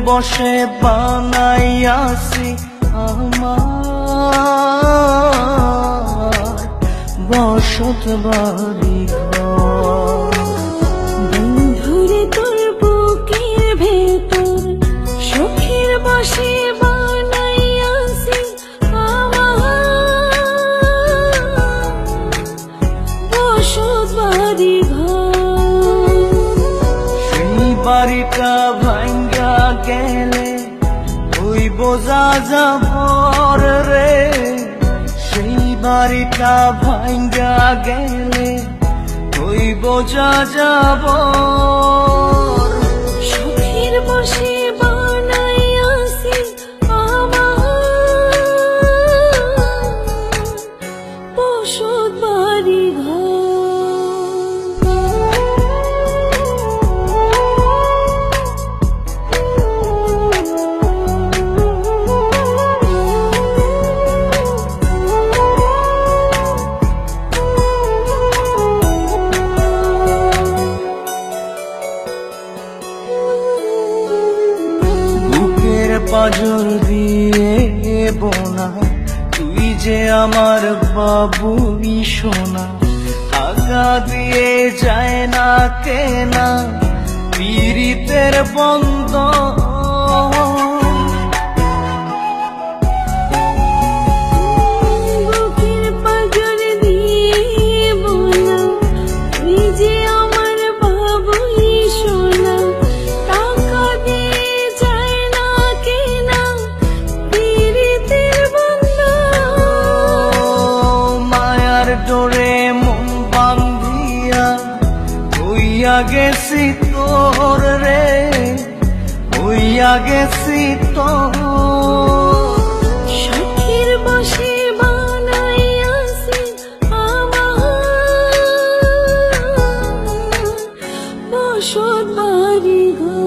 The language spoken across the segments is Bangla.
বসে বানাইয়াছি আমার বসত বাড়ি ঘর। বন্ধুরে তোর বুকের ভেতর সুখের বসে বানাইয়াছি আমার বসত বাড়ি ঘর। সেই বাড়িটা ভাঙ্গা গেলে ওই বোঝা যাবর রে, সেই বাড়িটা ভাঙ্গা গেলে ওই বোঝা যাবর। সুখের বসে বানাইয়াছি আমার বসত বাড়ি ঘর। পাজর দিয়ে বোনা তুই যে আমার বাবুই সোনা, আগা দিয়ে যায় না কেনা পীড়িতের বন্ধ। বুকের পাঁজর দিয়ে বোনা তুই যে আমার বাবুই সোনা, টাকা দিয়ে যায় না কেনা পীড়িতের বন্ধন। মায়ার ডোরে মন বান্ধিয়া হইয়া গেছি তোর রে, হইয়া গেছি তোর। সুখের বসে বানাইয়াছি আমার বসত বাড়ি ঘর।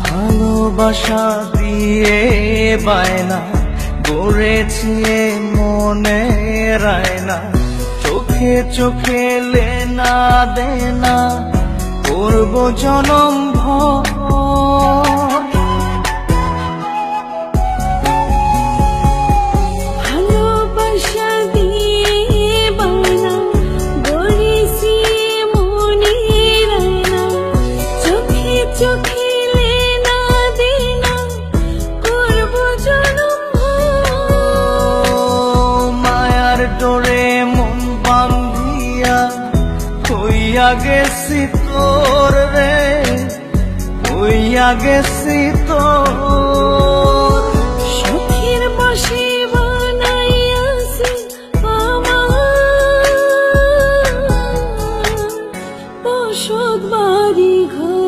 ভালোবাসা দিয়ে বায়না গড়েছি মনে রায়না, চোখে চোখে লেনা দেনা করব জনম ভর। ভালোবাসা দিয়ে বানা গড়েছি মনে রায়না, চোখে চোখে লেনা দেনা করব জনম ভর। মায়ার ডোরে মন বান্ধিয়া হইয়া গেছি তোর রে, হইয়া গেছি তোর। সুখের বসে বানাইয়াছি আমার বসত বাড়ি ঘর।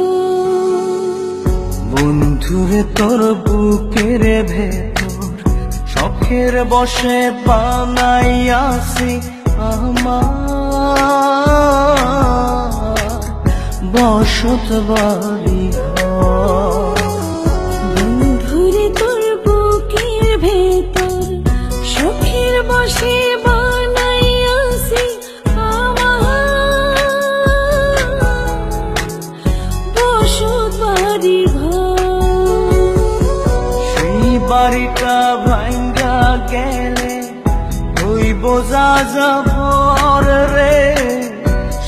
বন্ধুরে তোর বুকের ভেতর শখের বসে বানাইয়াছি আমার বসত বাড়ি ঘর। বন্ধুরে তোর বুকের ভেতর সুখের বসে বানাইয়াছি আমার বসত বাড়ি ঘর। সেই বাড়িটা ভাঙ্গা গেলে ওই বোঝা যাবর রে,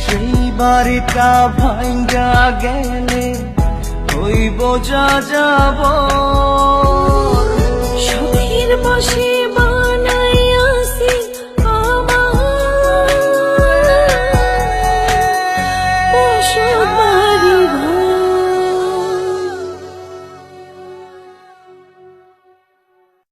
সেই বাড়িটা ভাঙ্গা গেলে ওই বোঝা যাবর।